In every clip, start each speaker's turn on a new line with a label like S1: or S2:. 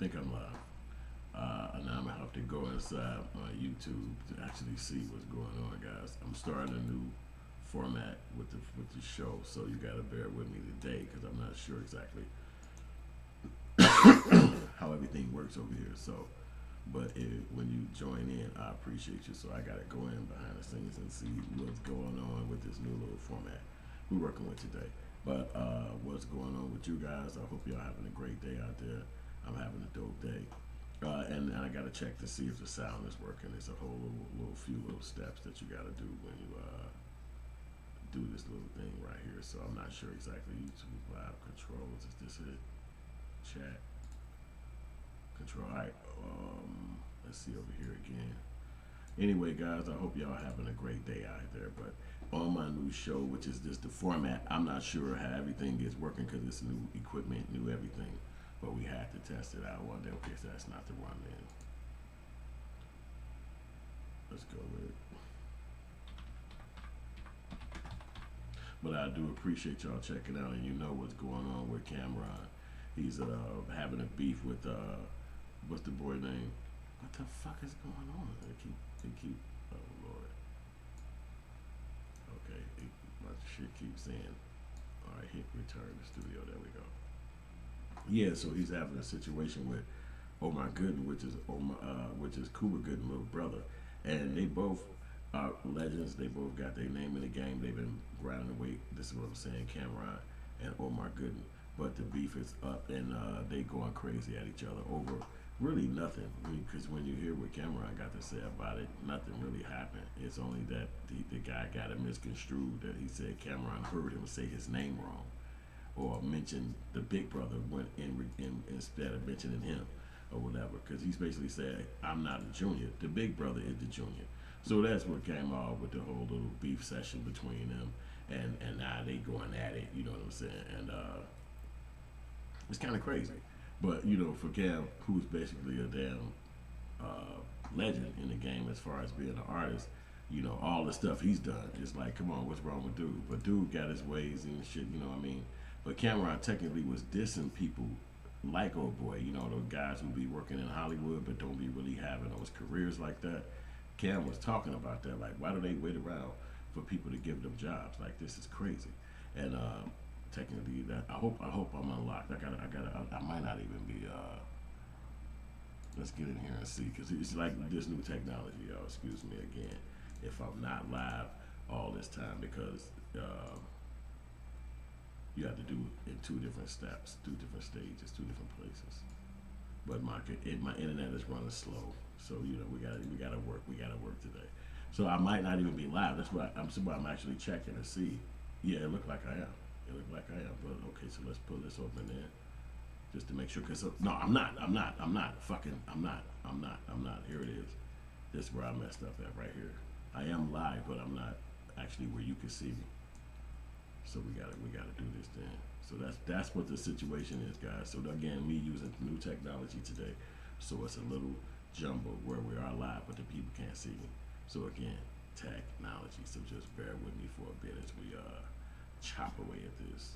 S1: think I'm live. Now I'm gonna have to go inside my YouTube to actually see what's going on, guys. I'm starting a new format with the show, so you gotta bear with me today because I'm not sure exactly how everything works over here. So, but when you join in, I appreciate you. So I gotta go in behind the scenes and see what's going on with this new little format we're working with today. But what's going on with you guys? I hope y'all having a great day out there. I'm having a dope day. And I gotta check to see if the sound is working. There's a whole few little steps that you gotta do when you do this little thing right here. So I'm not sure exactly. YouTube live controls. Is this it? Chat control. All right. Let's see over here again. Anyway, guys, I hope y'all having a great day out there. But on my new show, which is just the format, I'm not sure how everything is working because it's new equipment, new everything. But we had to test it out one day. Okay, so that's not the one then. Let's go with it. But I do appreciate y'all checking out, and you know what's going on with Camron. He's having a beef with what's the boy name? What the fuck is going on? They keep. Oh Lord. Okay, my shit keeps saying. All right, hit return to studio. There we go. Yeah, so he's having a situation with Omar Gooden, which is Cuba Gooden's little brother, and they both are legends. They both got their name in the game. They've been grinding the weight. This is what I'm saying, Camron and Omar Gooden. But the beef is up, and they going crazy at each other over really nothing. Because when you hear what Camron got to say about it, nothing really happened. It's only that the guy got it misconstrued that he said Camron heard him say his name wrong, or mention the big brother went in instead of mentioning him or whatever, because he's basically said, I'm not a junior, the big brother is the junior. So that's what came off with the whole little beef session between them, and now they going at it, you know what I'm saying, and it's kind of crazy. But you know, for Cam, who's basically a damn legend in the game as far as being an artist, you know, all the stuff he's done, it's like, come on, what's wrong with dude? But dude got his ways and shit, you know what I mean? But Cameron technically was dissing people like old boy, you know, those guys who be working in Hollywood but don't be really having those careers like that. Cam was talking about that, like, why do they wait around for people to give them jobs? Like, this is crazy. And technically, that I hope I'm unlocked. I might not even be. Let's get in here and see, because it's like this new technology, y'all. Excuse me again if I'm not live all this time, because you have to do it in two different steps, two different stages, two different places. But my internet is running slow, so you know we gotta work today. So I might not even be live. That's why I'm actually checking to see. Yeah, it looked like I am. But okay. So let's pull this open in just to make sure. Cause no, I'm not. Here it is. This is where I messed up at right here. I am live, but I'm not actually where you can see me. So we gotta do this then. So that's what the situation is, guys. So again, me using new technology today, so it's a little jumbled where we are live, but the people can't see me. So again, technology. So just bear with me for a bit as we chop away at this,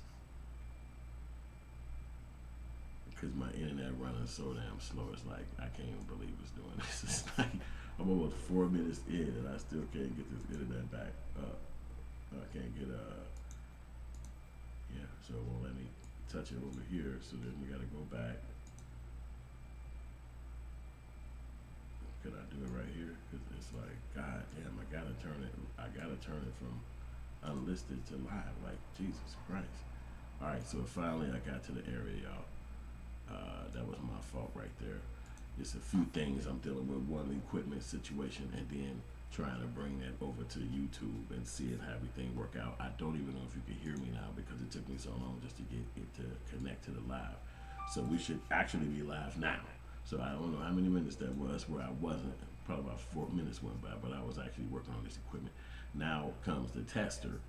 S1: because my internet running so damn slow. It's like I can't even believe it's doing this. It's like I'm almost 4 minutes in and I still can't get this internet back up. I can't get yeah, so it won't let me touch it over here, so then we gotta go back. Could I do it right here? Because it's like, god damn, I gotta turn it from unlisted to live, like Jesus Christ. Alright, so finally I got to the area, y'all. That was my fault right there. It's a few things I'm dealing with, one equipment situation, and then trying to bring that over to YouTube and see how everything work out. I don't even know if you can hear me now because it took me so long just to get it to connect to the live. So we should actually be live now. So I don't know how many minutes that was where I wasn't. Probably about 4 minutes went by, but I was actually working on this equipment. Now comes the tester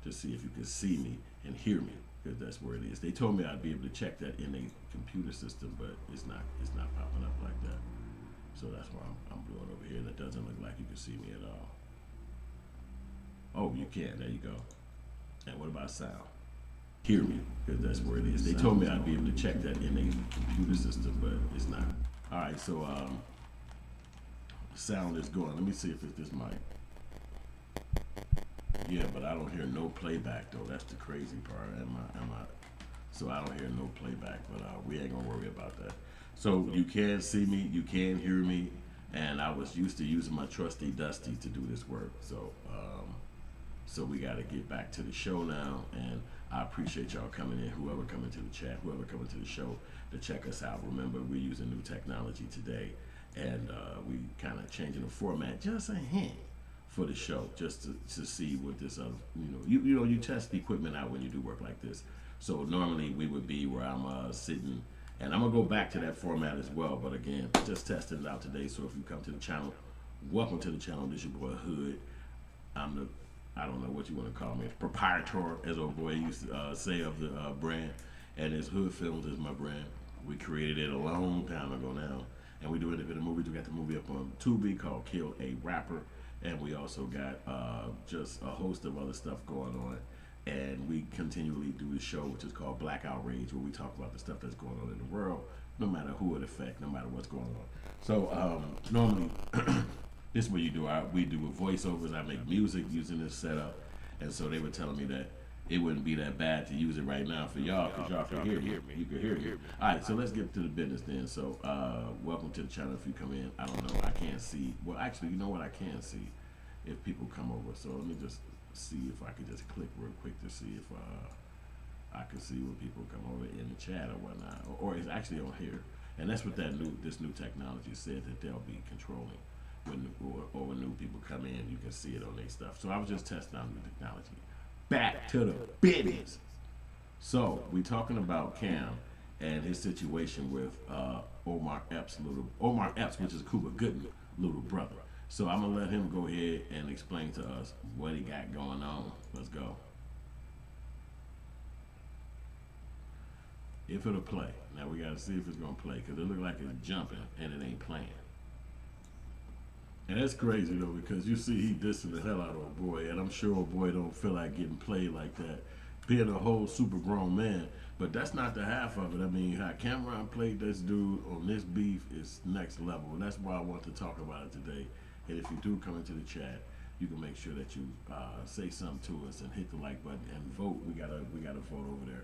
S1: to see if you can see me and hear me, because that's where it is. They told me I'd be able to check that in a computer system, but it's not popping up like that. So that's why I'm doing over here, and it doesn't look like you can see me at all. Oh, you can. There you go. And what about sound? hear me, because that's where it is. They told me I'd be able to check that in a computer system, but it's not. All right, so sound is going. Let me see if it's this mic. Yeah, but I don't hear no playback though. That's the crazy part. Am I? So I don't hear no playback, but we ain't gonna worry about that. So you can see me, you can hear me, and I was used to using my trusty Dusty to do this work. So we got to get back to the show now, and I appreciate y'all coming in. Whoever coming to the chat, whoever coming to the show to check us out. Remember, we're using new technology today, and we kind of changing the format, just a hint for the show, just to see what this you test the equipment out when you do work like this. So normally we would be where I'm sitting, and I'm gonna go back to that format as well. But again, just testing it out today. So if you come to the channel, welcome to the channel. This your boy Hood. I'm the, I don't know what you want to call me, proprietor, as old boy used to say, of the brand. And it's Hood Films is my brand. We created it a long time ago now, and we do independent movies. We got the movie up on Tubi called Kill a Rapper, and we also got just a host of other stuff going on. And we continually do the show, which is called Black Outrage, where we talk about the stuff that's going on in the world, no matter who it affects, no matter what's going on. So normally, this is what you do. We do with voiceovers. I make music using this setup, and so they were telling me that it wouldn't be that bad to use it right now for y'all, because y'all can hear me. You can hear me. All right, so let's get to the business then. So welcome to the channel. If you come in, I don't know, I can't see. Well, actually, you know what? I can see if people come over. So let me just see if I could just click real quick to see if I can see when people come over in the chat or whatnot, or it's actually on here. And that's what this new technology said, that they'll be controlling when new people come in. You can see it on their stuff. So I was just testing out new technology. Back to the business. So we talking about Cam and his situation with Omar Epps, which is Cuba Gooding little brother. So I'm gonna let him go ahead and explain to us what he got going on. Let's go. If it'll play. Now we gotta see if it's gonna play, because it look like it's jumping and it ain't playing. And that's crazy though, because you see he dissing the hell out of old boy, and I'm sure old boy don't feel like getting played like that, being a whole super grown man. But that's not the half of it. I mean, how Camron played this dude on this beef is next level, and that's why I want to talk about it today. And if you do come into the chat, you can make sure that you say something to us and hit the like button and vote. We got a vote over there.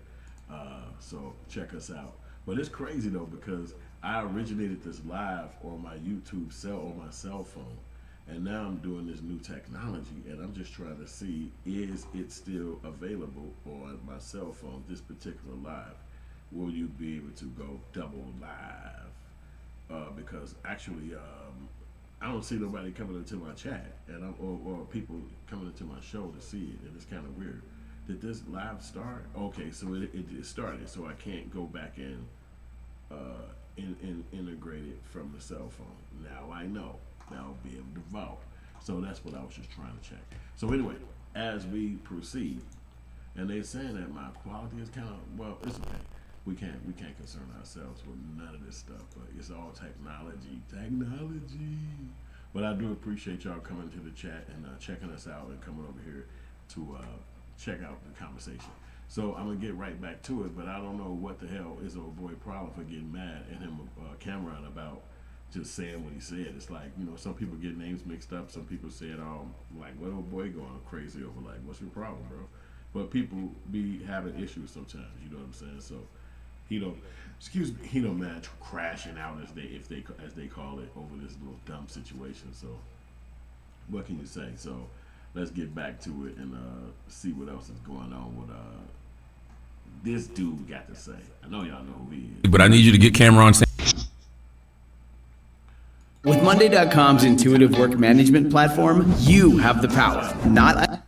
S1: So check us out. But it's crazy though, because I originated this live on my YouTube on my cell phone, and now I'm doing this new technology, and I'm just trying to see, is it still available on my cell phone, this particular live? Will you be able to go double live? Because actually, I don't see nobody coming into my chat, and or people coming into my show to see it, and it's kind of weird. Did this live start? Okay, so it started, so I can't go back and integrate it from the cell phone. Now I know. Now I'll be able to vote. So that's what I was just trying to check. So anyway, as we proceed, and they're saying that my quality is kind of, well, it's okay. We can't concern ourselves with none of this stuff, but it's all technology. But I do appreciate y'all coming to the chat and checking us out and coming over here to check out the conversation. So I'm gonna get right back to it, but I don't know what the hell is old boy problem for getting mad at him, Camron, about just saying what he said. It's like, some people get names mixed up. Some people say it all like, what old boy going crazy over? Like, what's your problem, bro? But people be having issues sometimes. You know what I'm saying? So he don't mind crashing out, as they call it, over this little dumb situation. So what can you say? So let's get back to it and see what else is going on with this dude got to say. I know y'all know who he is.
S2: But I need you to get Camron.
S3: With Monday.com's intuitive work management platform, you have the power, not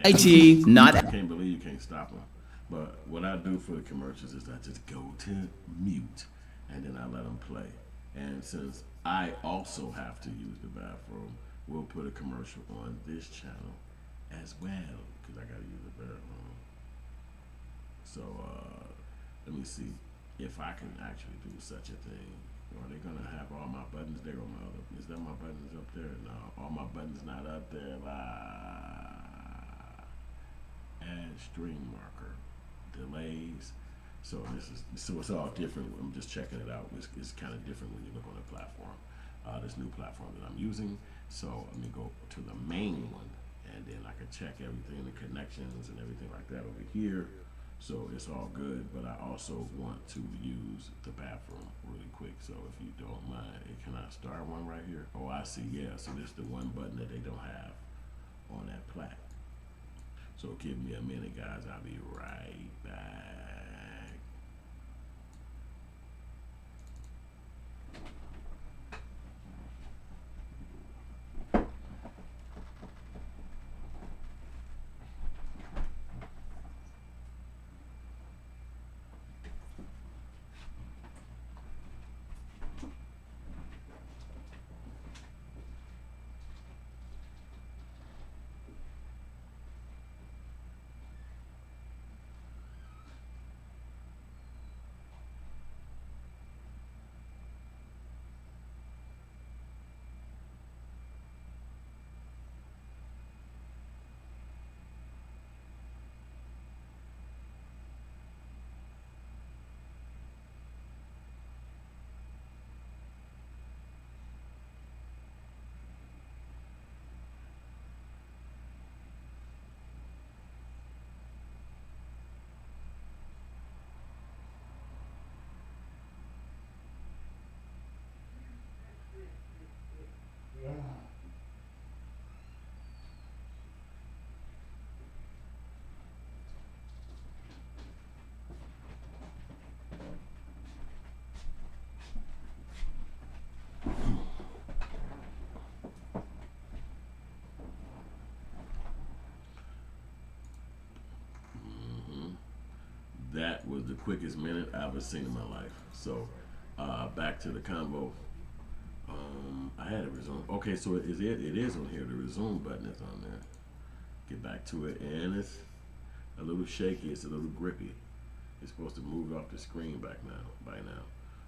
S3: IT, not...
S1: I can't believe you can't stop him. But what I do for the commercials is I just go to mute, and then I let them play. And since I also have to use the bathroom, we'll put a commercial on this channel as well, because I got to use the bathroom. So let me see if I can actually do such a thing. Are they gonna have all my buttons there on my other? Is that my buttons up there? No, all my buttons not up there. Add stream marker. delays. So it's all different. I'm just checking it out. It's kind of different when you look on the platform, this new platform that I'm using. So let me go to the main one, and then I can check everything, the connections and everything like that over here. So it's all good, but I also want to use the bathroom really quick. So if you don't mind, can I start one right here? Oh, I see, yeah. So this is the one button that they don't have on that plat. So give me a minute, guys. I'll be right back. That was the quickest minute I've ever seen in my life. So back to the convo. I had to resume. Okay, so it is on here. The resume button is on there. Get back to it, and it's a little shaky. It's a little grippy. It's supposed to move off the screen by now.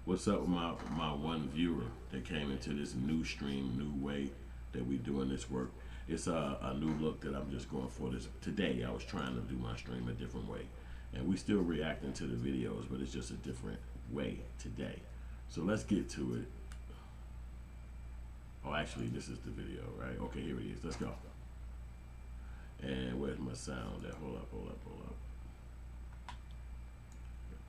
S1: What's up with my one viewer that came into this new stream, new way that we doing this work? It's a new look that I'm just going for. This today I was trying to do my stream a different way, and we still reacting to the videos, but it's just a different way today. So let's get to it. Oh, actually, this is the video, right? Okay, here it is. Let's go. And where's my sound at? Hold up.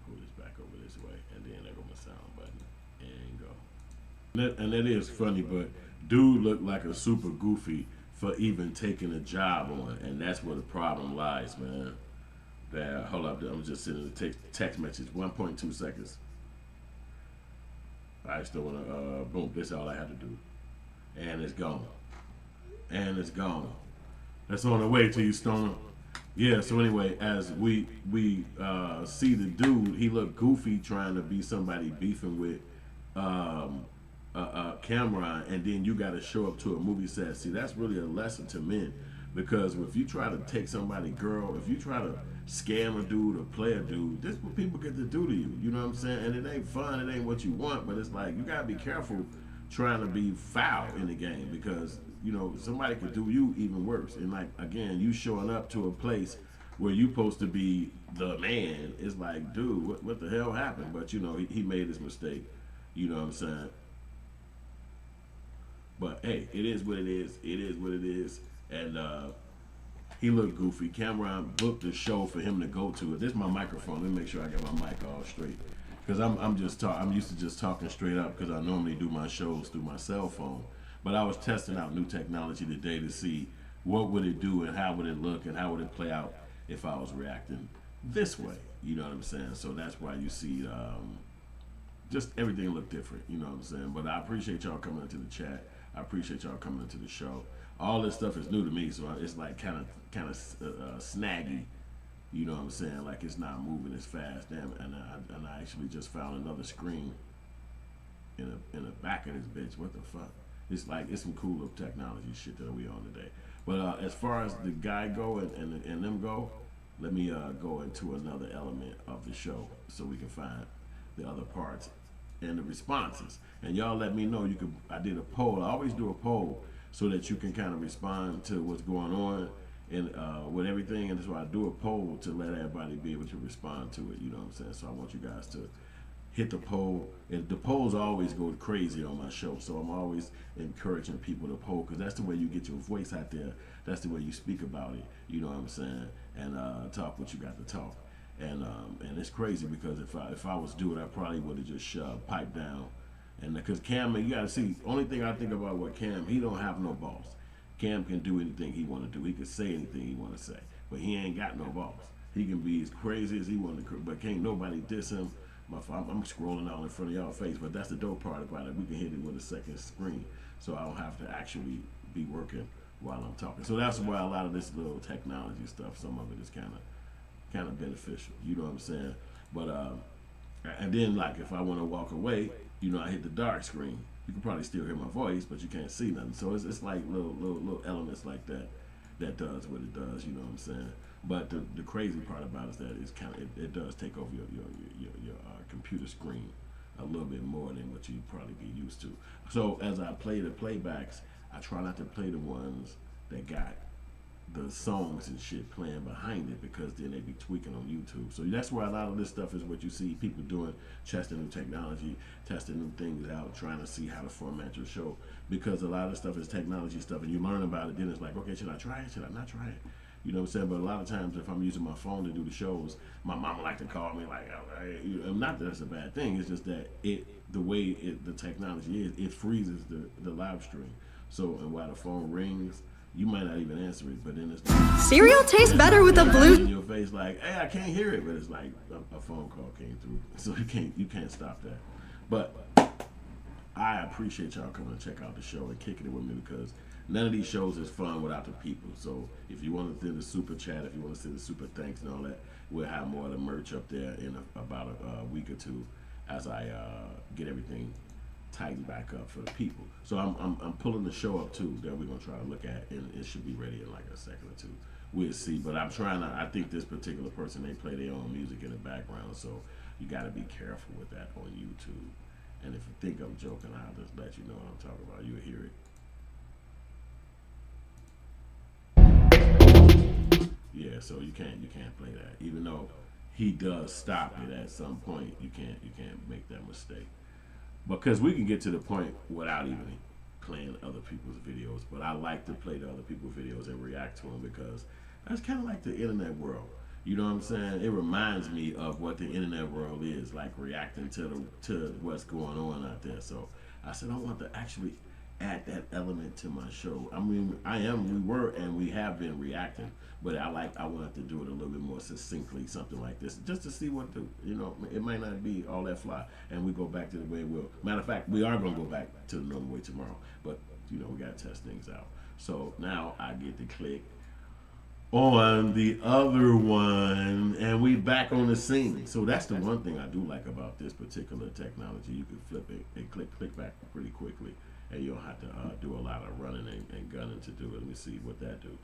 S1: Pull this back over this way, and then there go my sound button, and go. And that is funny, but dude looked like a super goofy for even taking a job on, and that's where the problem lies, man. Hold up, I'm just sending a text message, 1.2 seconds. I still wanna, boom, this is all I had to do. And it's gone. That's on the way to you, Stoner. Yeah, so anyway, as we see the dude, he looked goofy trying to be somebody beefing with Camron, and then you gotta show up to a movie set. See, that's really a lesson to men, because if you try to take somebody girl, if you try to scam a dude or play a dude, this is what people get to do to you. You know what I'm saying? And it ain't fun, it ain't what you want, but it's like you gotta be careful trying to be foul in the game, because you know somebody could do you even worse. And like again, you showing up to a place where you supposed to be the man, it's like, dude, what the hell happened? But you know he made his mistake. You know what I'm saying? But hey, it is what it is. It is what it is. And he looked goofy. Camron booked the show for him to go to. This is my microphone. Let me make sure I got my mic all straight, because I'm used to just talking straight up, because I normally do my shows through my cell phone. But I was testing out new technology today to see what would it do and how would it look and how would it play out if I was reacting this way. You know what I'm saying? So that's why you see just everything look different. You know what I'm saying? But I appreciate y'all coming into the chat. I appreciate y'all coming into the show. All this stuff is new to me, so it's like kind of snaggy. You know what I'm saying? Like it's not moving as fast. Damn, and I actually just found another screen in the back of this bitch. What the fuck? It's like it's some cool little technology shit that we on today. But as far as the guy go and them go, let me go into another element of the show so we can find the other parts and the responses. And y'all let me know. I did a poll. I always do a poll so that you can kind of respond to what's going on and with everything, and that's why I do a poll to let everybody be able to respond to it. You know what I'm saying? So I want you guys to hit the poll. And the polls always go crazy on my show, so I'm always encouraging people to poll, because that's the way you get your voice out there. That's the way you speak about it. You know what I'm saying? And talk what you got to talk. And it's crazy, because if I was doing it, I probably would have just shoved pipe down. And because Cam, you gotta see, only thing I think about with Cam, he don't have no balls. Cam can do anything he want to do. He can say anything he want to say, but he ain't got no balls. He can be as crazy as he want to, but can't nobody diss him. I'm scrolling out in front of y'all face, but that's the dope part about it. We can hit it with a second screen, so I don't have to actually be working while I'm talking. So that's why a lot of this little technology stuff, some of it is kind of beneficial. You know what I'm saying? But and then, like, if I want to walk away, you know, I hit the dark screen. You can probably still hear my voice, but you can't see nothing. So it's like little elements like that does what it does. You know what I'm saying? But the crazy part about it is that it's it does take over your computer screen a little bit more than what you probably be used to. So as I play the playbacks, I try not to play the ones that got the songs and shit playing behind it, because then they be tweaking on YouTube. So that's where a lot of this stuff is what you see people doing, testing new technology, testing new things out, trying to see how to format your show, because a lot of the stuff is technology stuff, and you learn about it, then it's like, okay, should I try it? Should I not try it? You know what I'm saying? But a lot of times, if I'm using my phone to do the shows, my mama like to call me like, not that that's a bad thing, it's just that the way the technology is, it freezes the live stream. So, and while the phone rings, you might not even answer it, but then it's
S2: cereal tastes better with a blue.
S1: In your face, like, hey, I can't hear it, but it's like a phone call came through, so you can't stop that. But I appreciate y'all coming to check out the show and kicking it with me, because none of these shows is fun without the people. So if you want to send a super chat, if you want to send a super thanks and all that, we'll have more of the merch up there in about a week or two, as I get everything tighten back up for the people. So I'm pulling the show up too that we're gonna try to look at, and it should be ready in like a second or two. We'll see. But I'm trying to, I think this particular person, they play their own music in the background, so you gotta be careful with that on YouTube. And if you think I'm joking, I'll just let you know what I'm talking about. You'll hear it. Yeah, so you can't play that. Even though he does stop it at some point, you can't make that mistake. Because we can get to the point without even playing other people's videos, but I like to play the other people's videos and react to them, because that's kind of like the internet world. You know what I'm saying? It reminds me of what the internet world is, like reacting to what's going on out there. So I said I want to actually add that element to my show. I mean, we have been reacting, but I wanted to do it a little bit more succinctly, something like this, just to see what it might not be all that fly, and we go back to the way it will. Matter of fact, we are going to go back to the normal way tomorrow, but we got to test things out. So now I get to click on the other one, and we back on the scene. So that's the one thing I do like about this particular technology. You can flip it and click back pretty quickly, and you don't have to do a lot of running and gunning to do it. Let me see what that do.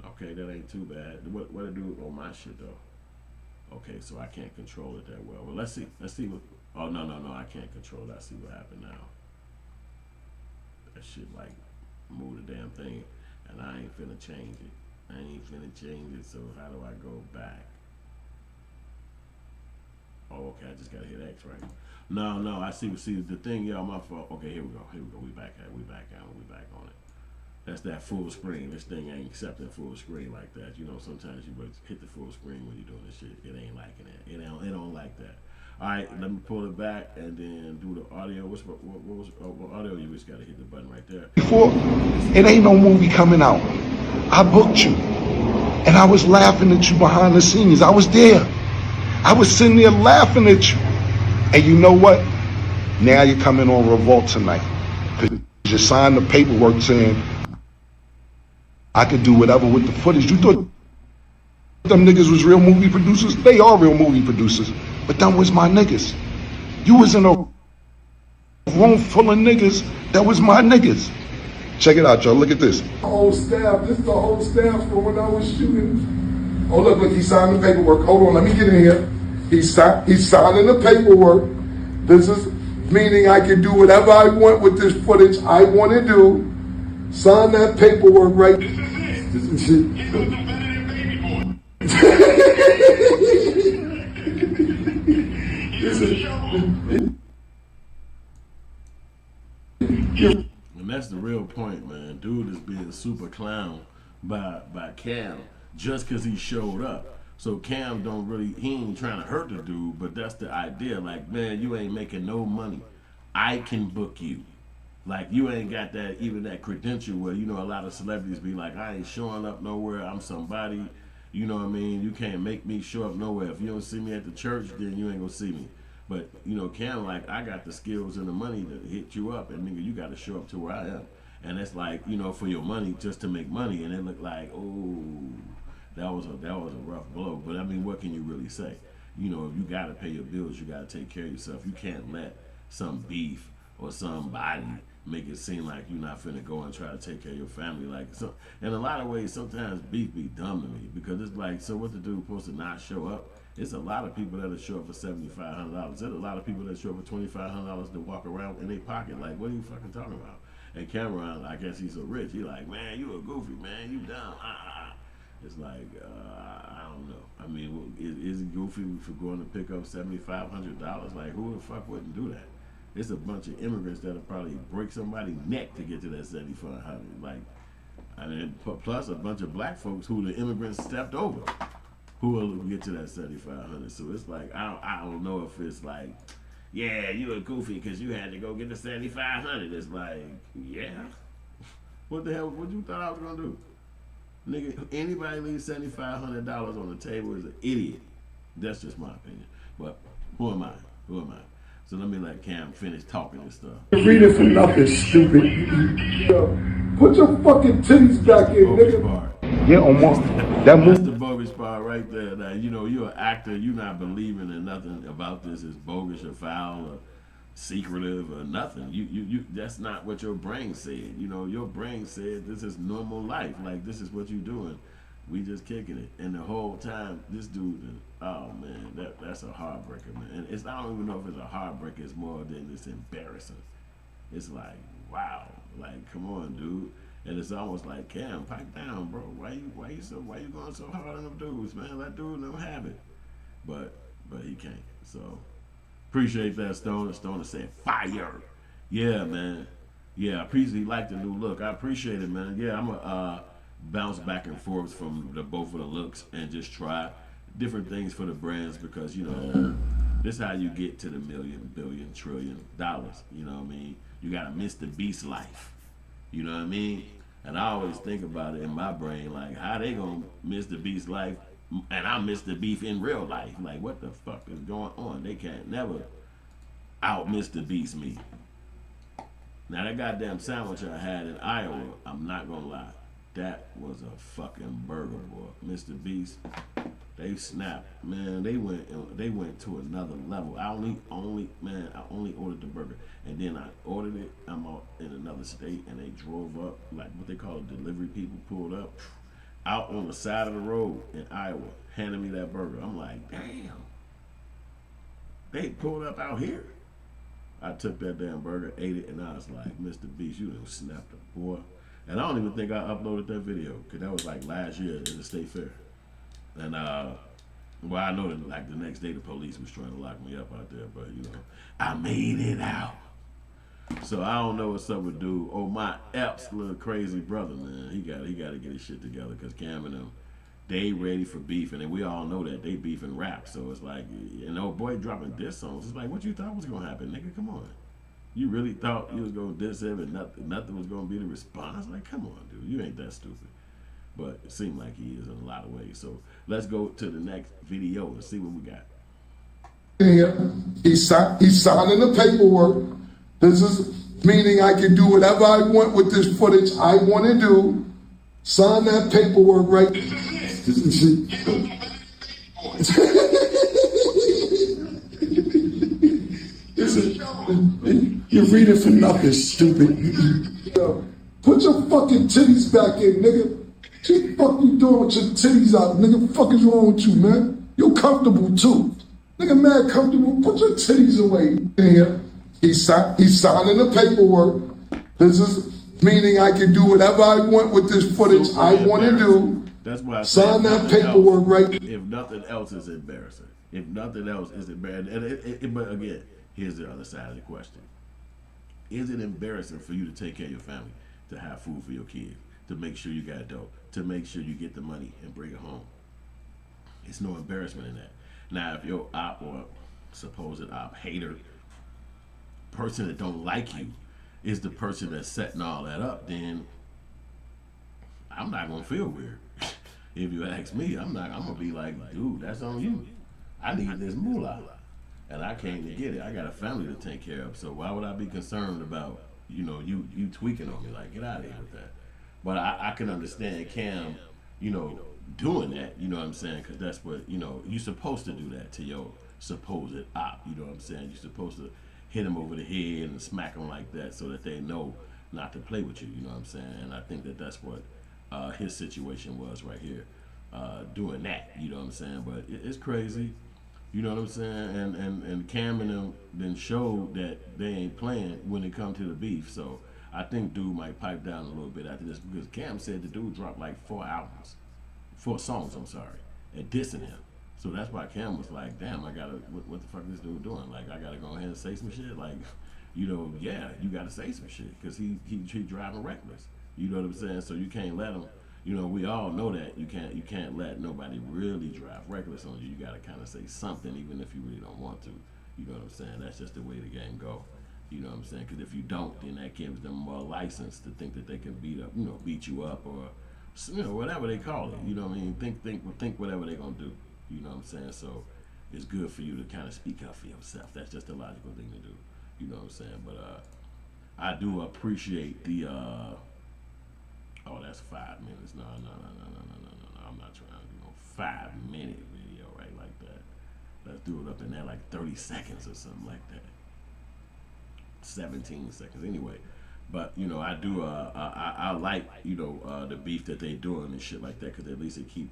S1: Okay, that ain't too bad. What it do on my shit though? Okay, so I can't control it that well. Well, let's see what. Oh no, I can't control it. I see what happened now. That shit like move the damn thing, and I ain't finna change it. So how do I go back? Oh, okay, I just gotta hit X, right? No, I see the thing, y'all, my fault. Okay, here we go. We back on it. That's that full screen. This thing ain't accepting full screen like that. You know, sometimes you hit the full screen when you're doing this shit. It ain't liking it. It don't like that. All right, let me pull it back and then do the audio. What audio? You just gotta hit the button right there.
S4: Before, it ain't no movie coming out. I booked you, and I was laughing at you behind the scenes. I was there. I was sitting there laughing at you. And you know what? Now you're coming on Revolt tonight. Because you signed the paperwork saying I could do whatever with the footage. You thought them niggas was real movie producers? They are real movie producers. But them was my niggas. You was in a room full of niggas that was my niggas. Check it out, y'all. Look at this. Whole staff. This is the whole staff from when I was shooting. Oh, look, he signed the paperwork. Hold on, let me get in here. He's signing the paperwork. This is meaning I can do whatever I want with this footage I want to do. Sign that paperwork right.
S1: And that's the real point, man. Dude is being super clown by Cam just because he showed up. So Cam don't really, he ain't trying to hurt the dude, but that's the idea. Like, man, you ain't making no money. I can book you. Like, you ain't got that, even that credential where, you know, a lot of celebrities be like, I ain't showing up nowhere. I'm somebody. You know what I mean? You can't make me show up nowhere. If you don't see me at the church, then you ain't gonna see me. But, you know, Cam, like, I got the skills and the money to hit you up, and nigga, you got to show up to where I am. And it's like, you know, for your money, just to make money. And it looked like, oh, that was a rough blow. But I mean, what can you really say? You know, if you got to pay your bills, you got to take care of yourself. You can't let some beef or somebody make it seem like you're not finna go and try to take care of your family. Like, so in a lot of ways, sometimes beef be dumb to me, because it's like, so what the dude supposed to not show up? It's a lot of people that'll show up for $7,500. There's a lot of people that show up for $2,500 to walk around in their pocket. Like, what are you fucking talking about? And Camron, I guess he's so rich. He like, man, you a goofy, man. You dumb. It's like, I don't know. I mean, is it goofy for going to pick up $7,500? Like, who the fuck wouldn't do that? It's a bunch of immigrants that'll probably break somebody's neck to get to that $7,500. Like, I mean, plus a bunch of black folks who the immigrants stepped over, who will get to that $7,500. So it's like, I don't know if it's like, yeah, you a goofy because you had to go get the $7,500. It's like, yeah. What the hell? What you thought I was gonna do? Nigga, anybody leaves $7,500 on the table is an idiot. That's just my opinion. But who am I? Who am I? So let me let Cam finish talking and stuff.
S4: You're reading for nothing, stupid. Put your fucking titties back in, nigga.
S1: Part.
S4: Yeah, Omar.
S1: That's the bogus part right there. Now, you know, you're an actor. You're not believing in nothing about this is bogus or foul or secretive or nothing. You that's not what your brain said. You know, your brain said this is normal life. Like, this is what you're doing. We just kicking it. And the whole time, this dude, oh man, that's a heartbreaker, man. And it's, I don't even know if it's a heartbreaker. It's more than it's embarrassing. It's like, wow, like, come on, dude. And it's almost like, Cam, pipe down, bro. Why you going so hard on them dudes, man? Let dude them have it. But he can't. So appreciate that, Stoner. Stoner said fire. Yeah, man. Yeah, I appreciate he liked the new look. I appreciate it, man. Yeah, I'm a bounce back and forth from both of the looks and just try different things for the brands, because, you know, this is how you get to the million, billion, $trillion. You know what I mean? You gotta miss the beast life. You know what I mean? And I always think about it in my brain, like, how they gonna miss the beast life and I miss the beef in real life? Like, what the fuck is going on? They can't never out miss the beast me. Now, that goddamn sandwich I had in Iowa, I'm not gonna lie, that was a fucking burger, boy. Mr. Beast, they snapped, man. They went to another level. I only ordered the burger, and then I ordered it. I'm out in another state, and they drove up, like what they call delivery people, pulled up out on the side of the road in Iowa, handed me that burger. I'm like, damn, they pulled up out here. I took that damn burger, ate it, and I was like, Mr. Beast, you done snapped a boy. And I don't even think I uploaded that video, because that was like last year in the state fair. And well, I know that like the next day the police was trying to lock me up out there, but you know, I made it out. So I don't know what's up with dude. Oh, my Epps little crazy brother, man. He got to get his shit together, because Cam and them, they ready for beef, and then we all know that they beef and rap. So it's like, and old boy dropping diss songs. It's like, what you thought was gonna happen, nigga? Come on. You really thought you was gonna diss him and nothing was gonna be the response? Like, come on, dude. You ain't that stupid. But it seemed like he is in a lot of ways. So let's go to the next video and see what we got.
S4: He's signing the paperwork. This is meaning I can do whatever I want with this footage I want to do. Sign that paperwork right. You're reading for nothing, stupid. Put your fucking titties back in, nigga. What the fuck you doing with your titties out, nigga? What the fuck is wrong with you, man? You're comfortable too. Nigga, mad comfortable. Put your titties away. He's signing the paperwork. This is Meaning I can do whatever I want with this footage I want to do.
S1: That's why I
S4: sign that paperwork right.
S1: If nothing else is embarrassing. If nothing else is embarrassing. And but again, here's the other side of the question. Is it embarrassing for you to take care of your family, to have food for your kids, to make sure you got dough, to make sure you get the money and bring it home? It's no embarrassment in that. Now, if your op or supposed op hater, person that don't like you, is the person that's setting all that up, then I'm not gonna feel weird. If you ask me, I'm gonna be like, dude, that's on you. I need this moolah, and I came to get it. I got a family to take care of, so why would I be concerned about you tweaking on me? Like, get out of here with that. But I can understand Cam, doing that. You know what I'm saying? Because that's what you're supposed to do that to your supposed op. You know what I'm saying? You're supposed to hit him over the head and smack him like that so that they know not to play with you. You know what I'm saying? And I think that that's what his situation was right here, doing that. You know what I'm saying? But it's crazy. You know what I'm saying? And Cam and them then showed that they ain't playing when it comes to the beef. So I think dude might pipe down a little bit after this, because Cam said the dude dropped like 4 songs, and dissing him. So that's why Cam was like, damn, I gotta, what the fuck is this dude doing? Like, I gotta go ahead and say some shit? Like, yeah, you gotta say some shit, because he driving reckless. You know what I'm saying? So you can't let him, we all know that you can't let nobody really drive reckless on you. You gotta kind of say something, even if you really don't want to. You know what I'm saying? That's just the way the game go. You know what I'm saying? Because if you don't, then that gives them more license to think that they can beat you up, or whatever they call it. You know what I mean? Think whatever they're gonna do. You know what I'm saying? So it's good for you to kind of speak up for yourself. That's just a logical thing to do. You know what I'm saying? But I do appreciate the. Oh, that's 5 minutes. No. I'm not trying to do no 5-minute video right like that. Let's do it up in there like 30 seconds or something like that. 17 seconds anyway. But I do. I like the beef that they doing and shit like that, because at least it keep.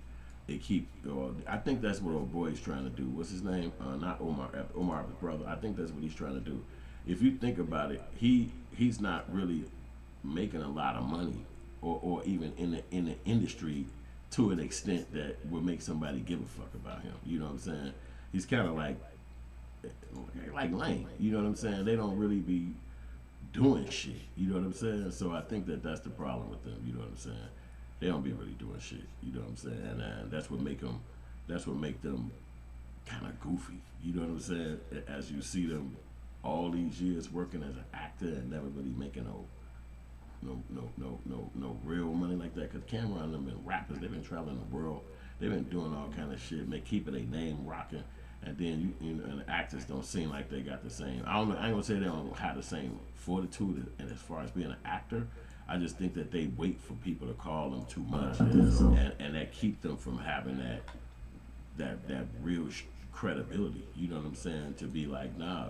S1: I think that's what old boy's trying to do. What's his name? Not Omar. Omar's brother. I think that's what he's trying to do. If you think about it, he's not really making a lot of money, or even in the industry to an extent that would make somebody give a fuck about him. You know what I'm saying? He's kind of like Lane. You know what I'm saying? They don't really be doing shit. You know what I'm saying? So I think that that's the problem with them. You know what I'm saying? They don't be really doing shit. You know what I'm saying? And that's what make them kind of goofy. You know what I'm saying? As you see them all these years working as an actor and never really making no real money like that. Because Camron and them been rappers. They've been traveling the world. They've been doing all kind of shit. They keeping their name rocking. And then and the actors don't seem like they got the same. I ain't gonna say they don't have the same fortitude. And as far as being an actor, I just think that they wait for people to call them too much, and that keep them from having that real credibility. You know what I'm saying? To be like, nah,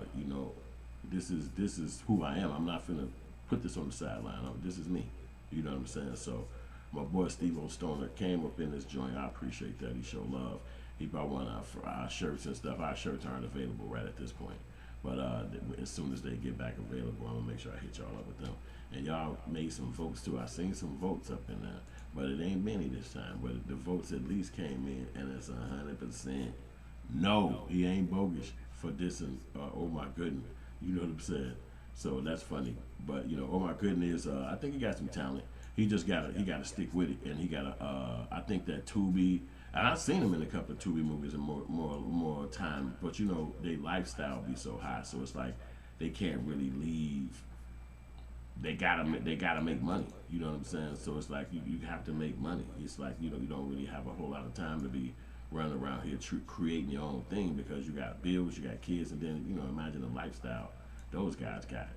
S1: this is who I am. I'm not finna put this on the sideline. This is me. You know what I'm saying? So my boy Steve Stoner came up in this joint. I appreciate that. He showed love. He bought one for our shirts and stuff. Our shirts aren't available right at this point, but as soon as they get back available, I'm gonna make sure I hit y'all up with them. And y'all made some votes too. I seen some votes up in there, but it ain't many this time. But the votes at least came in, and it's 100%. No, he ain't bogus for dissing Omar Gooden. You know what I'm saying? So that's funny. But Omar Gooden is. I think he got some talent. He just gotta stick with it, and he gotta. I think that Tubi. And I've seen him in a couple of Tubi movies and more time. But their lifestyle be so high, so it's like they can't really leave. They gotta make money. You know what I'm saying? So it's like you have to make money. It's like you don't really have a whole lot of time to be running around here creating your own thing, because you got bills, you got kids, and then imagine the lifestyle those guys got.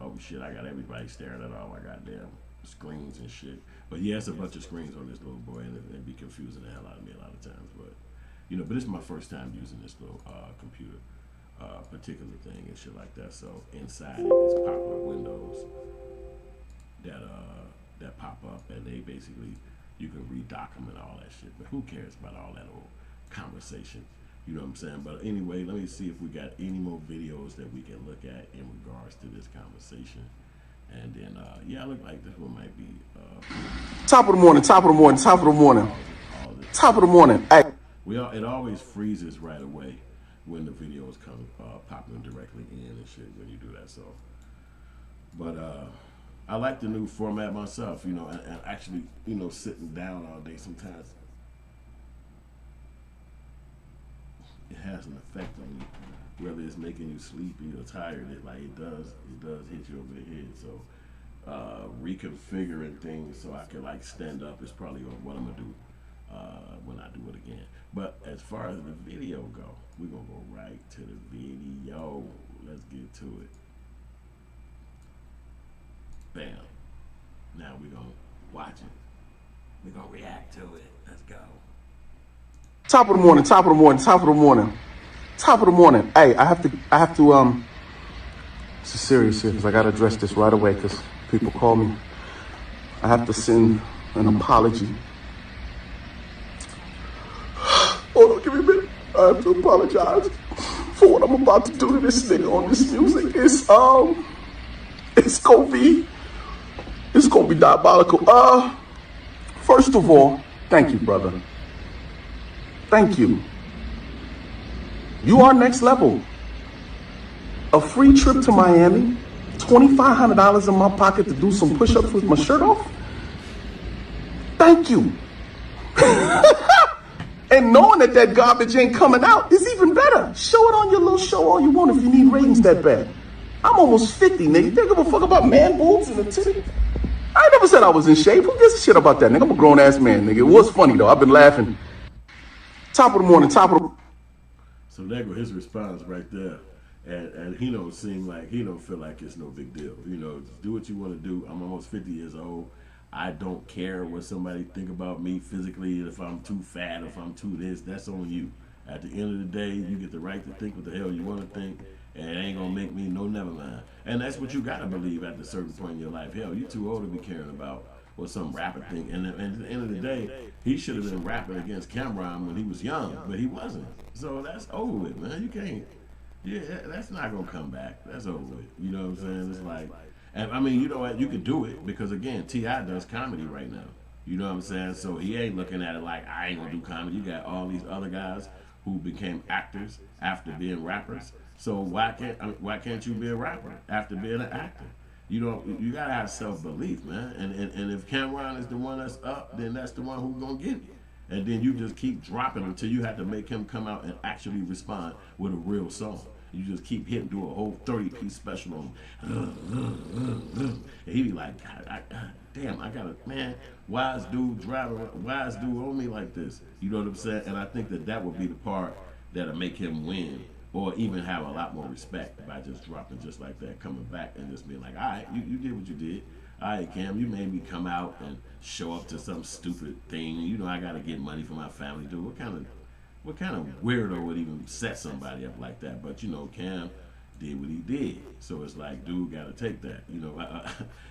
S1: Oh shit! I got everybody staring at all my goddamn screens and shit. But yeah, it's a bunch of screens on this little boy, and it'd be confusing the hell out of me a lot of times. But but it's my first time using this little computer. Particular thing and shit like that. So inside it is pop-up windows that pop up, and they basically you can redocument all that shit. But who cares about all that old conversation? You know what I'm saying? But anyway, let me see if we got any more videos that we can look at in regards to this conversation And then, yeah, I look like this one might be
S5: Top of the morning, top of the morning, top of the morning,
S1: all this.
S5: top of the morning. Hey.
S1: It always freezes right away when the videos come popping directly in and shit when you do that. So, but I like the new format myself, you know, and actually, you know, sitting down all day sometimes it has an effect on you, whether it's making you sleepy or tired. It does hit you over the head. So reconfiguring things so I can like stand up is probably what I'm gonna do when I do it again. But as far as the video go, we're gonna go right to the video. Let's get to it. Bam. Now we're gonna watch it. We're gonna react to it. Let's go.
S5: Top of the morning, top of the morning, top of the morning, top of the morning. Hey, I have to, this is serious here because I gotta address this right away because people call me. I have to send an apology. Hold on, give me a minute. I have to apologize for what I'm about to do to this nigga on this music. It's gonna be diabolical. First of all, thank you, brother. Thank you. You are next level. A free trip to Miami, $2,500 in my pocket to do some push-ups with my shirt off. Thank you. And knowing that garbage ain't coming out is even better. Show it on your little show all you want if you need ratings that bad. I'm almost 50, nigga. You give a fuck about man boobs and a titty? I never said I was in shape. Who gives a shit about that, nigga? I'm a grown-ass man, nigga. It was funny, though. I've been laughing. Top of the morning, top of the...
S1: So there go his response right there. And he don't seem like, he don't feel like it's no big deal. You know, do what you want to do. I'm almost 50 years old. I don't care what somebody think about me physically, if I'm too fat, if I'm too this, that's on you. At the end of the day, you get the right to think what the hell you want to think, and it ain't gonna make me no never mind. And that's what you gotta believe at a certain point in your life. Hell, you're too old to be caring about what some rapper think. And at the end of the day, he should have been rapping against Camron when he was young, but he wasn't. So that's over with, man. You can't, yeah, that's not gonna come back. That's over with. You know what I'm saying? It's like, and I mean, you know what? You could do it because again, T.I. does comedy right now. You know what I'm saying? So he ain't looking at it like I ain't gonna do comedy. You got all these other guys who became actors after being rappers. So why can't you be a rapper after being an actor? You know, you gotta have self-belief, man. And if Camron is the one that's up, then that's the one who's gonna get it. And then you just keep dropping until you have to make him come out and actually respond with a real song. You just keep hitting, do a whole 30-piece special on him. And he be like, God, damn, I gotta, man, wise dude on me like this. You know what I'm saying? And I think that would be the part that'll make him win or even have a lot more respect by just dropping just like that, coming back and just being like, all right, you did what you did. All right, Cam, you made me come out and show up to some stupid thing. You know, I gotta get money for my family, dude. What kind of weirdo would even set somebody up like that? But, you know, Cam did what he did. So it's like, dude, got to take that, you know,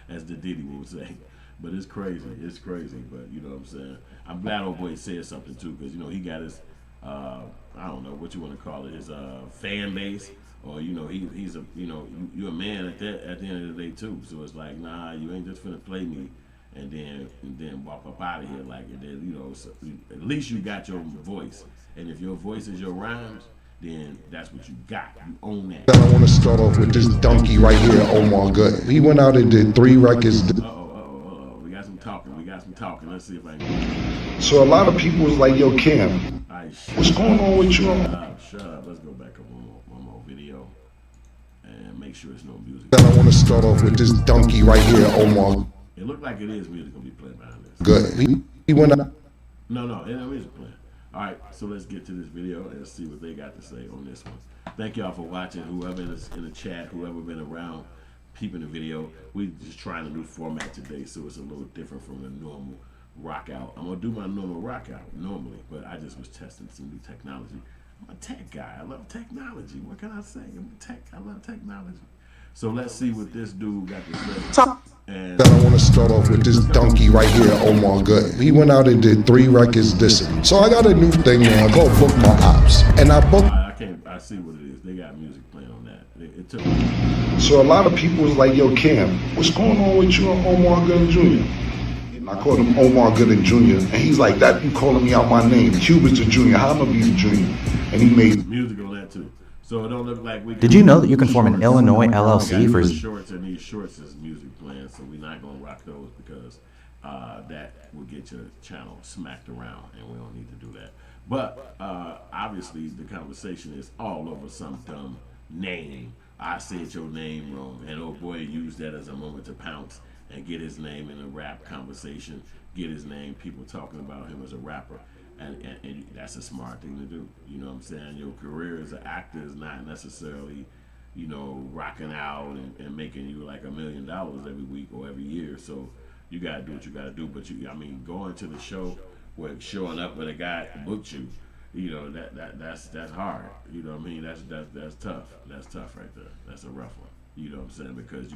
S1: as the Diddy would say. But it's crazy. It's crazy. But, you know what I'm saying? I'm glad old boy said something, too, because, you know, he got his, I don't know what you want to call it, his fan base. Or, you know, he's a, you know, you're a man at the end of the day, too. So it's like, nah, you ain't just finna play me. And then walk up out of here like it did, you know. So at least you got your voice. And if your voice is your rhymes, then that's what you got. You own that.
S4: I want to start off with this donkey right here, Omar Good. He went out and did 3 records.
S1: We got some talking. Let's see if I can.
S4: So a lot of people was like, yo, Cam, what's going on with you?
S1: Shut up. Let's go back up one more video and make sure it's no music.
S4: I want to start off with this donkey right here, Omar.
S1: It looked like it is music gonna be playing behind this.
S4: Good. He went out.
S1: No, it ain't music playing. All right, so let's get to this video and see what they got to say on this one. Thank y'all for watching. Whoever is in the chat, whoever been around peeping the video, we just trying a new format today, so it's a little different from the normal rock out. I'm gonna do my normal rock out normally, but I just was testing some new technology. I'm a tech guy. I love technology. What can I say? I love technology. So let's see what this dude got to say. And
S4: I want to start off with this donkey right here, Omar Good. He went out and did 3 records this. So I got a new thing now. Go book my ops. And I booked.
S1: I see what it is. They got music playing on that. too.
S4: So a lot of people was like, yo, Cam, what's going on with you and Omar Gooding Jr.? And I called him Omar Gooding Jr. And he's like, that you calling me out my name. Cuba's the junior, how am I be the junior? And he made
S1: music on that too. So it don't look like we.
S6: Did you know that you can form an Illinois LLC for
S1: shorts, and these shorts is music playing, so we're not gonna rock those because that will get your channel smacked around, and we don't need to do that. But obviously, the conversation is all over some dumb name. I said your name wrong, and oh boy, use that as a moment to pounce and get his name in a rap conversation. Get his name, people talking about him as a rapper. And that's a smart thing to do. You know what I'm saying? Your career as an actor is not necessarily, you know, rocking out and making you like $1 million every week or every year. So you gotta do what you gotta do. But I mean, going to the show where showing up with a guy booked you, you know, that's hard. You know what I mean? That's tough. That's tough right there. That's a rough one. You know what I'm saying? Because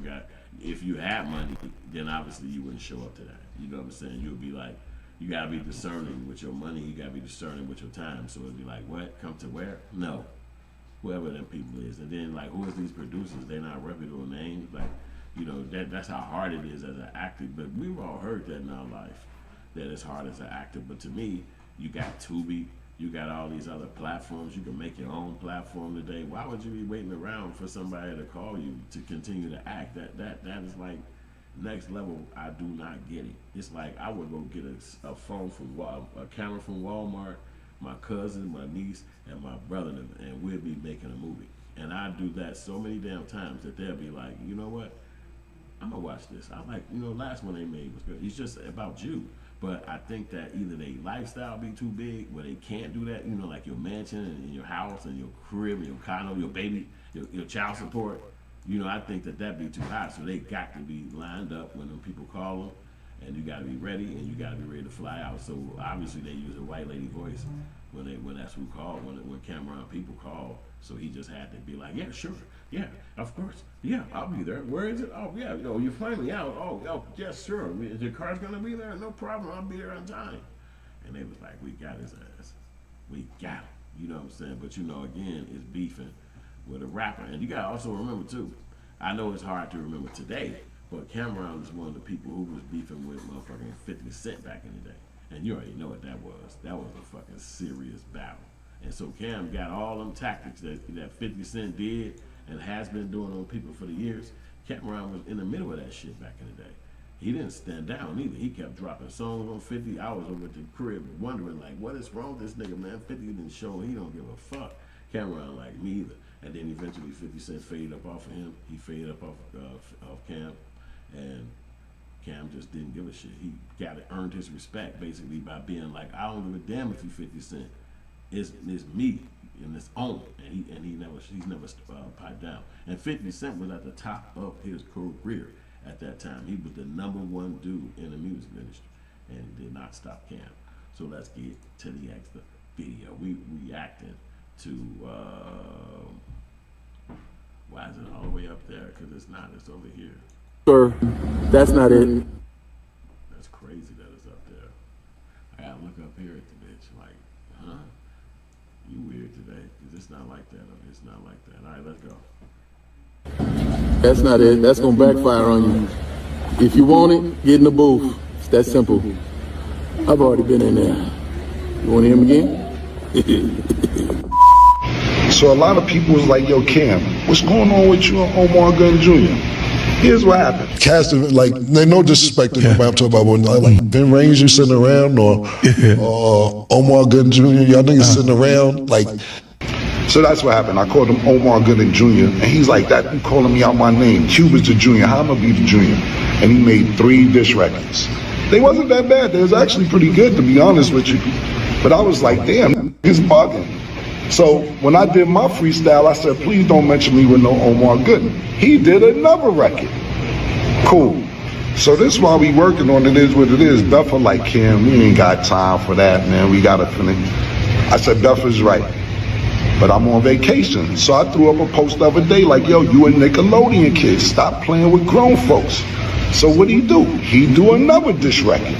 S1: if you had money, then obviously you wouldn't show up to that. You know what I'm saying? You'll be like, you gotta be discerning with your money. You gotta be discerning with your time. So it'd be like, what? Come to where? No, whoever them people is. And then like, who is these producers? They're not reputable names. Like, you know, that's how hard it is as an actor. But we've all heard that in our life, that it's hard as an actor. But to me, you got Tubi, you got all these other platforms. You can make your own platform today. Why would you be waiting around for somebody to call you to continue to act? That is like next level. I do not get it. It's like I would go get a phone from a camera from Walmart, my cousin, my niece, and my brother, and we'll be making a movie. And I do that so many damn times that they'll be like, you know what? I'm gonna watch this. I like, you know, last one they made was good. It's just about you. But I think that either their lifestyle be too big where they can't do that, you know, like your mansion and your house and your crib and your condo, your baby, your child support. You know, I think that be too high. So they got to be lined up when them people call them, and you got to be ready, and you got to be ready to fly out. So obviously they use a white lady voice when that's who called, when Camron people call. So he just had to be like, yeah, sure, yeah, of course, yeah, I'll be there. Where is it? Oh yeah, you know, you're flying me out. Oh yes, sure. Your car's gonna be there. No problem. I'll be there on time. And they was like, we got his ass. We got him. You know what I'm saying? But you know, again, it's beefing with a rapper. And you gotta also remember too, I know it's hard to remember today, but Camron was one of the people who was beefing with motherfucking 50 Cent back in the day. And you already know what that was. That was a fucking serious battle. And so Cam got all them tactics that 50 Cent did and has been doing on people for the years. Camron was in the middle of that shit back in the day. He didn't stand down either. He kept dropping songs on 50. I was over at the crib wondering like, what is wrong with this nigga, man? 50 didn't show, he don't give a fuck. Camron like me either. And then eventually 50 Cent faded up off of him. He faded up off Cam, and Cam just didn't give a shit. He earned his respect basically by being like, I don't give a damn if you 50 Cent. It's me and it's on, and he's never piped down. And 50 Cent was at the top of his career at that time. He was the #1 dude in the music industry, and he did not stop Cam. So let's get to the extra video. We reacted to why is it all the way up there? Because it's not. It's over here.
S5: Sir, that's not it.
S1: That's crazy that it's up there. I gotta look up here at the bitch. Like, huh? You weird today? Because it's not like that. It's not like that. All right, let's go.
S5: That's not it. That's gonna backfire on you. If you want it, get in the booth. It's that simple. I've already been in there. You want to hear him again?
S4: So a lot of people was like, yo, Cam, what's going on with you and Omar Gooding Jr.? Here's what happened.
S7: Casting, like, no disrespect to nobody I'm talking about, but like Ben Ranger sitting around or Omar Gooding Jr., y'all niggas sitting around, like.
S4: So that's what happened. I called him Omar Gooding Jr., and he's like, that you calling me out my name. Cuba's the junior, how am I be the junior? And he made 3 diss records. They wasn't that bad. They was actually pretty good, to be honest with you. But I was like, damn, it's bugging. So when I did my freestyle, I said, please don't mention me with no Omar Gooding. He did another record. Cool. So this while we working on It Is What It Is, Buffer like, Kim, we ain't got time for that, man. We gotta finish. I said, Buffer's right, but I'm on vacation. So I threw up a post the other day like, yo, you a Nickelodeon kid, stop playing with grown folks. So what'd he do? He do another diss record.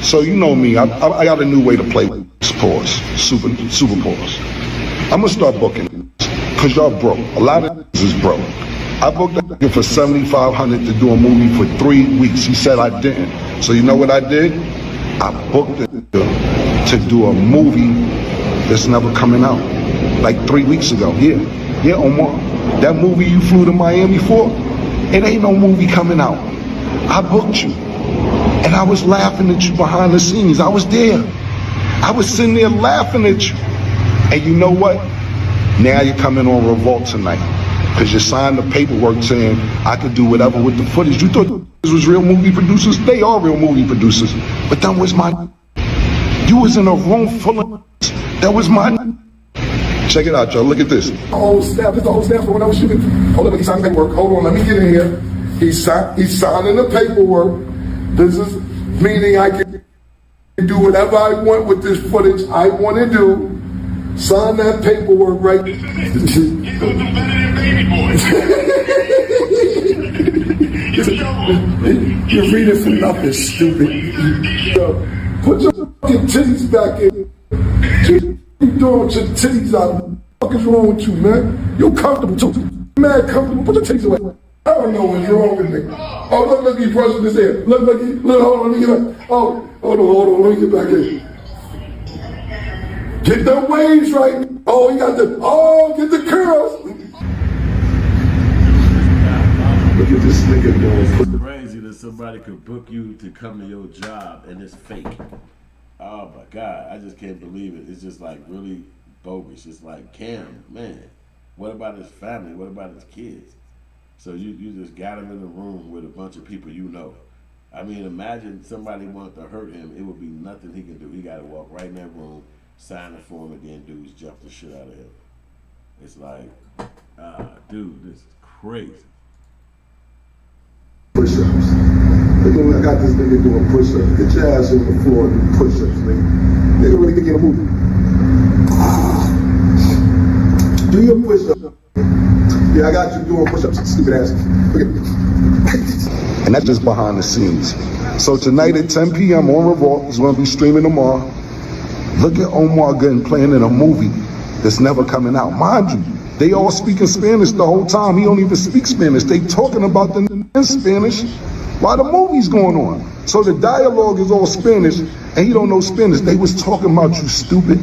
S4: So you know me, I got a new way to play pause, super pause. I'm gonna start booking. Cause y'all broke. A lot of this is broke. I booked that nigga for $7,500 to do a movie for 3 weeks. He said I didn't. So you know what I did? I booked it to do a movie that's never coming out. Like 3 weeks ago. Yeah, Omar. That movie you flew to Miami for, it ain't no movie coming out. I booked you. And I was laughing at you behind the scenes. I was there. I was sitting there laughing at you. And you know what? Now you're coming on Revolt tonight. Because you signed the paperwork saying I could do whatever with the footage. You thought this was real movie producers? They are real movie producers. But that was my... You was in a room full of... That was my... Check it out, y'all. Look at this.
S7: This is the whole staff for when I was shooting. Hold on, he signed the paperwork. Hold on, let me get in here. He's signing the paperwork. This is meaning I can do whatever I want with this footage I want to do. Sign that paperwork right. You're reading for nothing, stupid. Put your fucking titties back in. You doing with your titties out? What the fuck is wrong with you, man? You comfortable too. Mad comfortable. Put your titties away. I don't know what's wrong with me. Oh, look, he's brushing his hair. Look, hold on, let me get back. Oh, hold on, let me get back in. Get the waves right. Oh, get the curls. Look at this nigga doing.
S1: It's crazy that somebody could book you to come to your job and it's fake. Oh my God, I just can't believe it. It's just like really bogus. It's like, Cam, man, what about his family? What about his kids? So you just got him in a room with a bunch of people you know. I mean, imagine somebody wanted to hurt him. It would be nothing he can do. He got to walk right in that room, sign the form, and then dudes jump the shit out of him. It's like, dude, this is crazy.
S7: Push-ups. Look, I got this nigga doing push-ups. Get your ass on the floor and do push-ups, nigga. Nigga really can get a movie. Do your push-ups. Yeah, I got you doing push-ups, stupid ass.
S4: And that's just behind the scenes. So tonight at 10 p.m. on Revolt, is going to be streaming tomorrow. Look at Omar Gunn playing in a movie that's never coming out. Mind you, they all speaking Spanish the whole time. He don't even speak Spanish. They talking about them in Spanish while the movie's going on. So the dialogue is all Spanish, and he don't know Spanish. They was talking about you, stupid.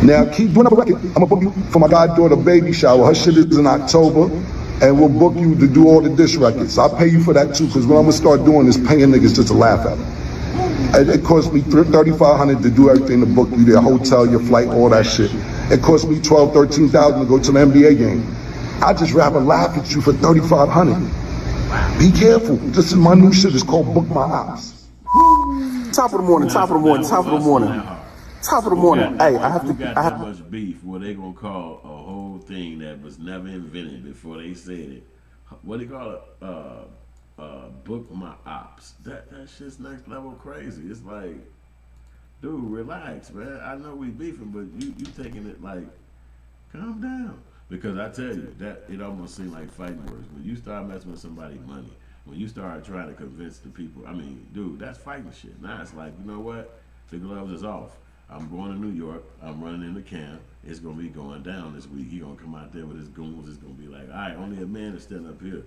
S4: Now, keep doing up a record. I'm gonna book you for my goddaughter baby shower. Her shit is in October, and we'll book you to do all the dish records. I'll pay you for that too, because what I'm gonna start doing is paying niggas just to laugh at them. It cost me $3,500 to do everything to book you, their hotel, your flight, all that shit. It cost me $12,000, $13,000 to go to the NBA game. I just rather laugh at you for $3,500. Be careful. This is my new shit. It's called Book My Ops.
S5: Top of the morning. Hey, I have to.
S1: That much beef where they gonna call a whole thing that was never invented before they said it. What do you call it? Book My Ops. That shit's next level crazy. It's like, dude, relax, man. I know we beefing, but you taking it like, calm down. Because I tell you, that it almost seems like fighting words. When you start messing with somebody's money, when you start trying to convince the people, I mean, dude, that's fighting shit. Now it's like, you know what? The gloves is off. I'm going to New York. I'm running into camp. It's going to be going down this week. He going to come out there with his goons. It's going to be like, all right, only a man is standing up here.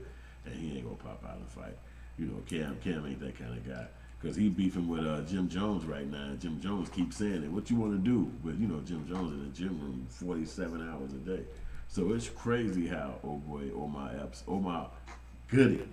S1: And he ain't going to pop out and fight. You know, Cam ain't that kind of guy. Because he beefing with Jim Jones right now. And Jim Jones keeps saying it. What you want to do? But, you know, Jim Jones in the gym room 47 hours a day. So it's crazy how, oh boy, Omar Gooding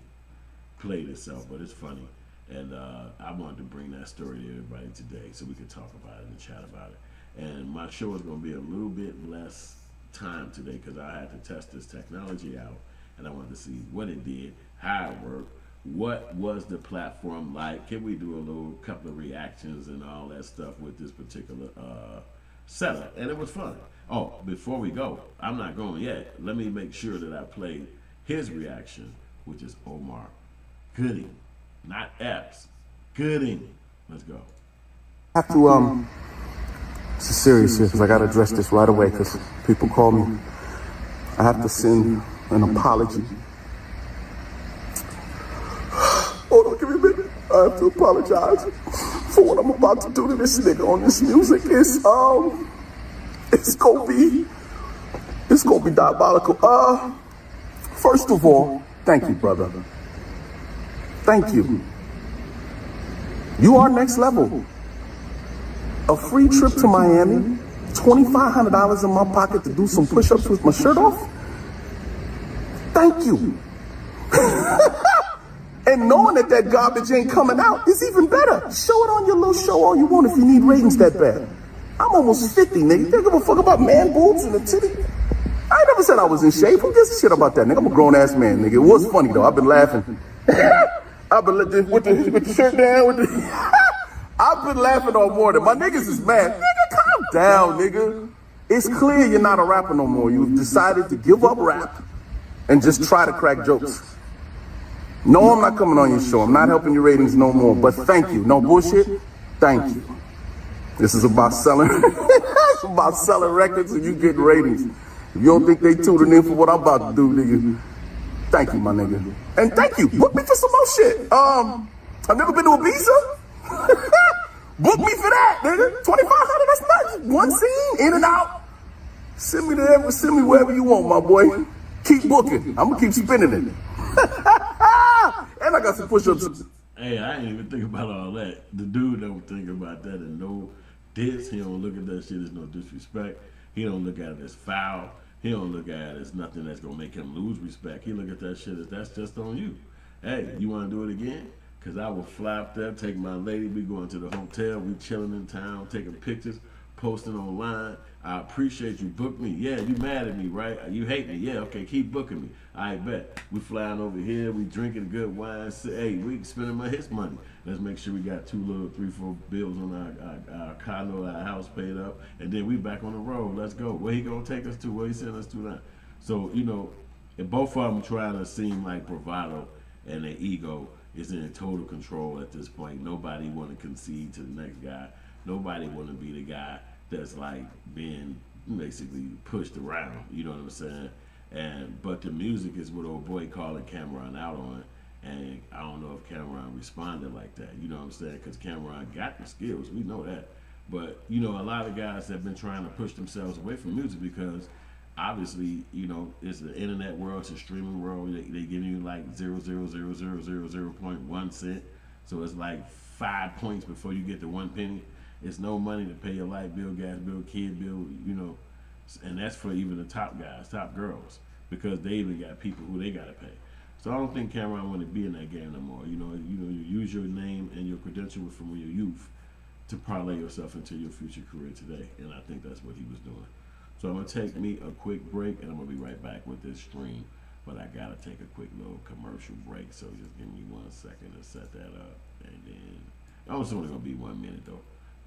S1: played itself. But it's funny. And I wanted to bring that story to everybody today so we could talk about it and chat about it. And my show is going to be a little bit less time today because I had to test this technology out. And I wanted to see what it did, how it worked, what was the platform like. Can we do a little couple of reactions and all that stuff with this particular setup? And it was fun. Oh, before we go, I'm not going yet. Let me make sure that I play his reaction, which is Omar Gooding. Not Epps. Gooding. Let's go.
S5: I have to, it's a serious shit, because I got to address this right away, because people call me. I have to send an apology. Hold on, give me a minute. I have to apologize for what I'm about to do to this nigga on this music. It's gonna be It's gonna be diabolical. First of all, thank you, brother. Thank you. You are next level. A free trip to Miami, $2,500 in my pocket to do some push-ups with my shirt off. Thank you. And knowing that that garbage ain't coming out is even better. Show it on your little show all you want if you need ratings that bad. I'm almost 50, nigga. You give a fuck about man boobs and a titty? I ain't never said I was in shape. Who gives a shit about that, nigga? I'm a grown-ass man, nigga. It was funny, though. I've been laughing. I've been with the shirt down, with the... I've been laughing all morning. My niggas is mad. Nigga, calm down, nigga. It's clear you're not a rapper no more. You've decided to give up rap and just try to crack jokes. No, I'm not coming on your show. I'm not helping your ratings no more. But thank you. No bullshit. Thank you. This is about selling. It's about selling records and you getting ratings. If you don't think they tuning in for what I'm about to do, nigga, thank you, my nigga. And thank you. Book me for some more shit. I've never been to Ibiza. Book me for that, nigga. $2,500. That's nuts. One scene, in and out. Send me wherever you want, my boy. Keep booking. I'm gonna keep spinning it. And I got some push-ups.
S1: Hey, I ain't even think about all that. The dude don't think about that and no diss. He don't look at that shit as no disrespect. He don't look at it as foul. He don't look at it as nothing that's gonna make him lose respect. He look at that shit as that's just on you. Hey, you wanna do it again? Cause I will fly up there, take my lady, we going to the hotel, we chilling in town, taking pictures, posting online. I appreciate you, book me. Yeah, you mad at me, right? You hate me. Yeah, okay, keep booking me. I bet. We flying over here, we drinking good wine. Hey, we spending his money. Let's make sure we got 3, 4 bills on our condo, our house paid up, and then we back on the road. Let's go. Where he gonna take us to? Where he send us to now? So, you know, and both of them trying to seem like bravado and their ego is in total control at this point. Nobody want to concede to the next guy. Nobody want to be the guy that's like being basically pushed around. You know what I'm saying? But the music is what old boy calling Camron out on, and I don't know if Camron responded like that. You know what I'm saying? Because Camron got the skills, we know that. But you know, a lot of guys have been trying to push themselves away from music because obviously, you know, it's the internet world, it's a streaming world. They give you like 0.1 cent, so it's like 5 points before you get to 1 penny. It's no money to pay your light bill, gas bill, kid bill, you know, and that's for even the top guys, top girls, because they even got people who they gotta pay. So I don't think Camron want to be in that game no more. You use your name and your credentials from your youth to parlay yourself into your future career today, and I think that's what he was doing. So I'm gonna take me a quick break, and I'm gonna be right back with this stream. But I gotta take a quick little commercial break, so just give me 1 second to set that up, and then it's only gonna be 1 minute though.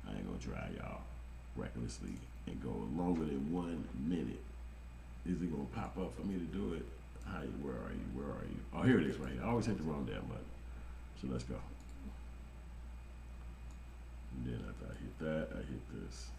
S1: I ain't gonna drive y'all recklessly and go longer than 1 minute. Is it gonna pop up for me to do it? Where are you? Where are you? Oh, here it is right here. I always hit the wrong damn button. So let's go. And then after I hit that, I hit this.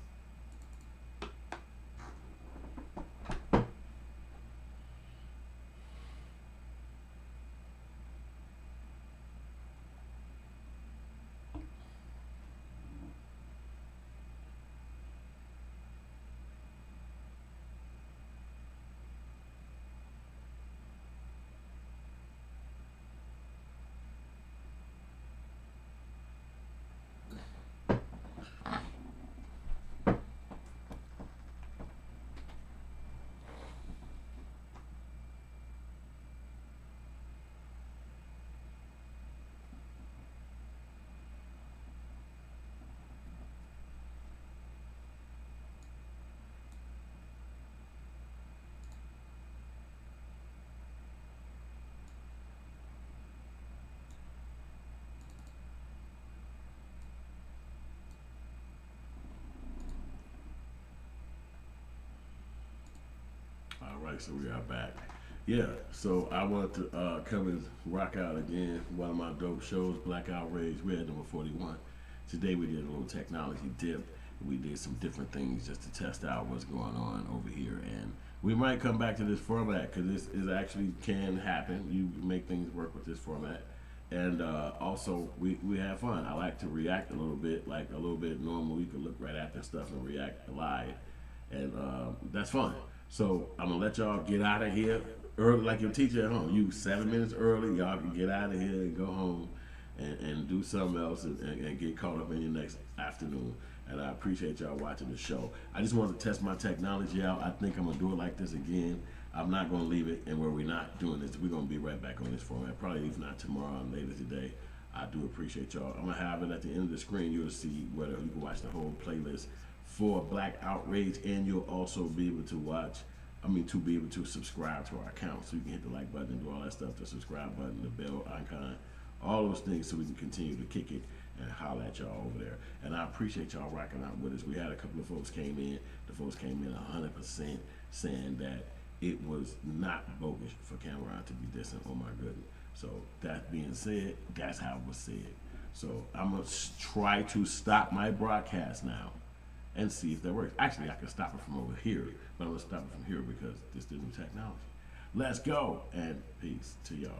S1: All right, so we are back. Yeah, so I wanted to come and rock out again one of my dope shows, Black Outrage. We're at number 41. Today we did a little technology dip. We did some different things just to test out what's going on over here. And we might come back to this format because this is actually can happen. You make things work with this format. And also, we have fun. I like to react a little bit, like a little bit normal. You can look right at that stuff and react live. And that's fun. So I'm gonna let y'all get out of here early, like your teacher at home. You 7 minutes early, y'all can get out of here and go home and do something else and get caught up in your next afternoon. And I appreciate y'all watching the show. I just wanted to test my technology out. I think I'm gonna do it like this again. I'm not gonna leave it, and where we're not doing this, we're gonna be right back on this format. Probably if not tomorrow or later today. I do appreciate y'all. I'm gonna have it at the end of the screen. You'll see whether you can watch the whole playlist for Black Outrage, and you'll also be able to be able to subscribe to our account. So you can hit the like button and do all that stuff, the subscribe button, the bell icon, all those things, so we can continue to kick it and holler at y'all over there. And I appreciate y'all rocking out with us. We had a couple of folks came in. The folks came in 100% saying that it was not bogus for Camron to be dissing Omar Gooden. So that being said, that's how it was said. So I'm gonna try to stop my broadcast now and see if that works. Actually, I can stop it from over here, but I'm gonna stop it from here because this is the new technology. Let's go, and peace to y'all.